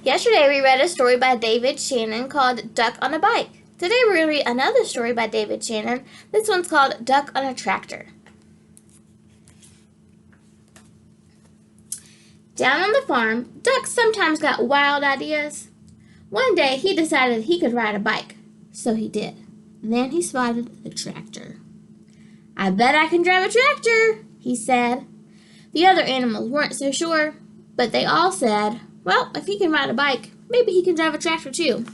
Yesterday we read a story by David Shannon called Duck on a Bike. Today we're going to read another story by David Shannon. This one's called Duck on a Tractor. Down on the farm, Duck sometimes got wild ideas. One day he decided he could ride a bike, so he did. Then he spotted the tractor. "I bet I can drive a tractor," he said. The other animals weren't so sure, but they all said, "Well, if he can ride a bike, maybe he can drive a tractor too."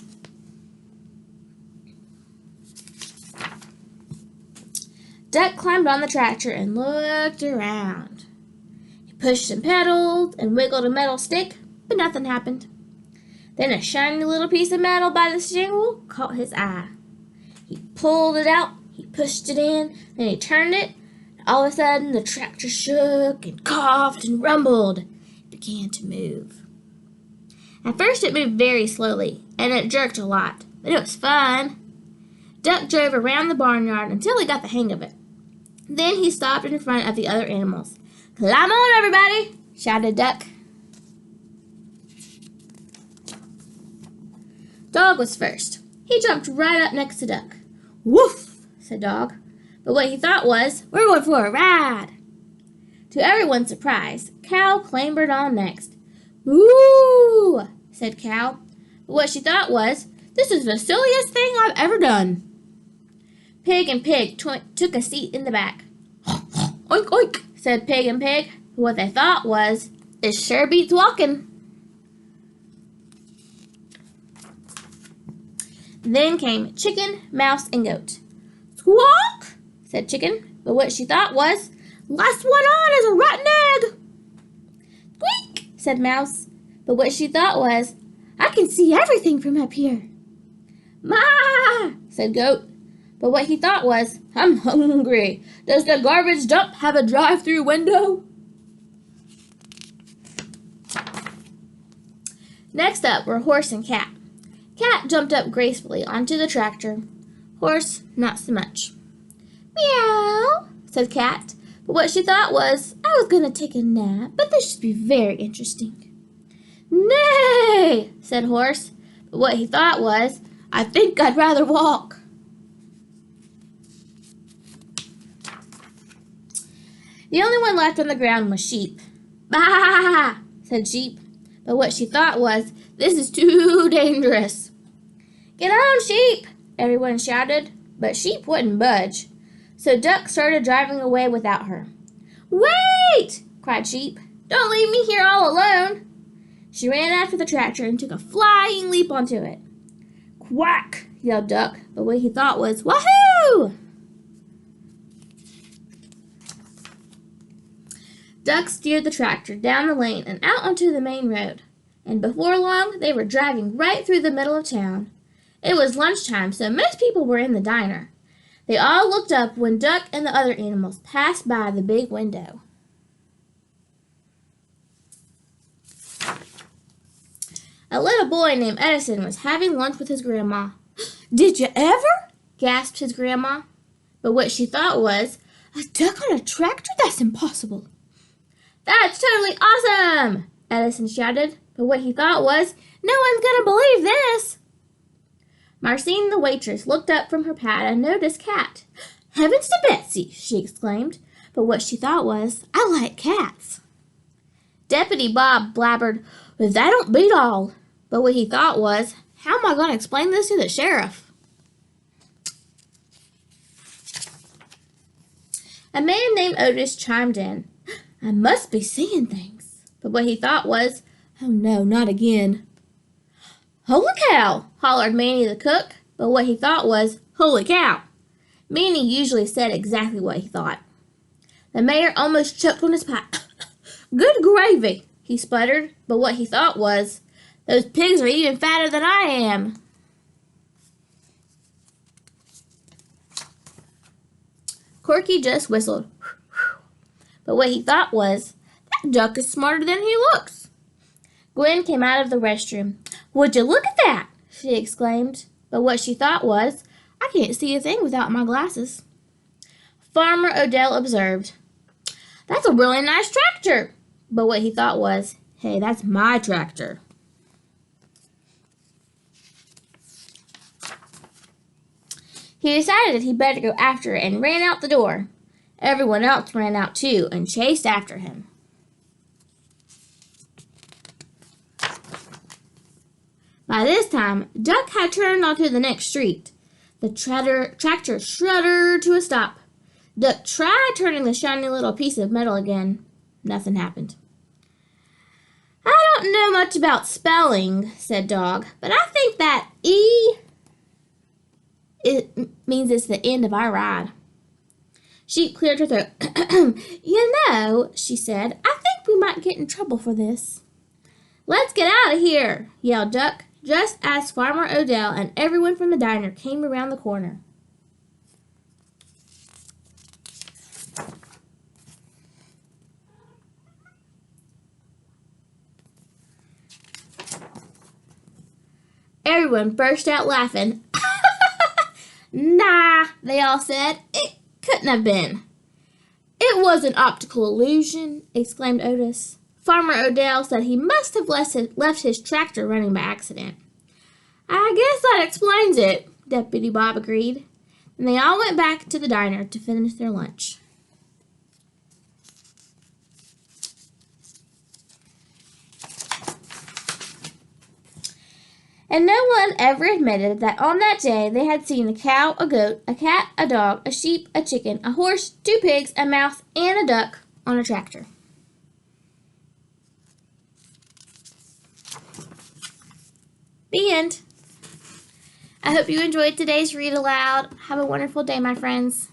Duck climbed on the tractor and looked around. He pushed and pedaled and wiggled a metal stick, but nothing happened. Then a shiny little piece of metal by the steering wheel caught his eye. He pulled it out, he pushed it in, then he turned it, and all of a sudden the tractor shook and coughed and rumbled. It began to move. At first it moved very slowly, and it jerked a lot, but it was fun. Duck drove around the barnyard until he got the hang of it. Then he stopped in front of the other animals. "Climb on, everybody!" shouted Duck. Dog was first. He jumped right up next to Duck. "Woof!" said Dog. But what he thought was, "We're going for a ride." To everyone's surprise, Cow clambered on next. "Boo!" said Cow. But what she thought was, "This is the silliest thing I've ever done." Pig and Pig took a seat in the back. "Oink, oink," said Pig and Pig. But what they thought was, "This sure beats walking." Then came Chicken, Mouse, and Goat. "Squawk," said Chicken. But what she thought was, "Last one on is a rotten egg." "Squeak," said Mouse. But what she thought was, "I can see everything from up here." "Ma," said Goat. But what he thought was, "I'm hungry. Does the garbage dump have a drive-through window?" Next up were Horse and Cat. Cat jumped up gracefully onto the tractor. Horse, not so much. "Meow," said Cat. But what she thought was, "I was going to take a nap, but this should be very interesting." "Nay," said Horse. But what he thought was, "I think I'd rather walk." The only one left on the ground was Sheep. "Bah!" said Sheep. But what she thought was, "This is too dangerous." "Get on, Sheep!" everyone shouted, but Sheep wouldn't budge. So Duck started driving away without her. "Wait!" cried Sheep. "Don't leave me here all alone." She ran after the tractor and took a flying leap onto it. "Quack!" yelled Duck, but what he thought was, "Wahoo!" Duck steered the tractor down the lane and out onto the main road, and before long they were driving right through the middle of town. It was lunchtime, so most people were in the diner. They all looked up when Duck and the other animals passed by the big window. A little boy named Edison was having lunch with his grandma. "Did you ever?" gasped his grandma. But what she thought was, "A duck on a tractor? That's impossible." "That's totally awesome!" Edison shouted. But what he thought was, "No one's going to believe this." Marcine, the waitress, looked up from her pad and noticed Cat. "Heavens to Betsy!" she exclaimed. But what she thought was, "I like cats." Deputy Bob blabbered, "Well, that don't beat all." But what he thought was, "How am I going to explain this to the sheriff?" A man named Otis chimed in. "I must be seeing things." But what he thought was, "Oh no, not again." "Holy cow!" hollered Manny the cook. But what he thought was, "Holy cow!" Manny usually said exactly what he thought. The mayor almost choked on his pipe. "Good gravy," he sputtered. But what he thought was, "Those pigs are even fatter than I am." Corky just whistled. But what he thought was, "That duck is smarter than he looks." Gwen came out of the restroom. "Would you look at that?" she exclaimed. But what she thought was, "I can't see a thing without my glasses." Farmer Odell observed, "That's a really nice tractor." But what he thought was, "Hey, that's my tractor." He decided that he'd better go after it and ran out the door. Everyone else ran out too and chased after him. By this time, Duck had turned onto the next street. The tractor shuddered to a stop. Duck tried turning the shiny little piece of metal again. Nothing happened. "I don't know much about spelling," said Dog, "but I think that E means it's the end of our ride." Sheep cleared her throat. "You know," she said, "I think we might get in trouble for this." "Let's get out of here," yelled Duck, just as Farmer Odell and everyone from the diner came around the corner. Everyone burst out laughing. "Nah," they all said. "It couldn't have been." "It was an optical illusion," exclaimed Otis. Farmer Odell said he must have left his tractor running by accident. "I guess that explains it," Deputy Bob agreed. And they all went back to the diner to finish their lunch. And no one ever admitted that on that day they had seen a cow, a goat, a cat, a dog, a sheep, a chicken, a horse, 2 pigs, a mouse, and a duck on a tractor. The end. I hope you enjoyed today's read aloud. Have a wonderful day, my friends.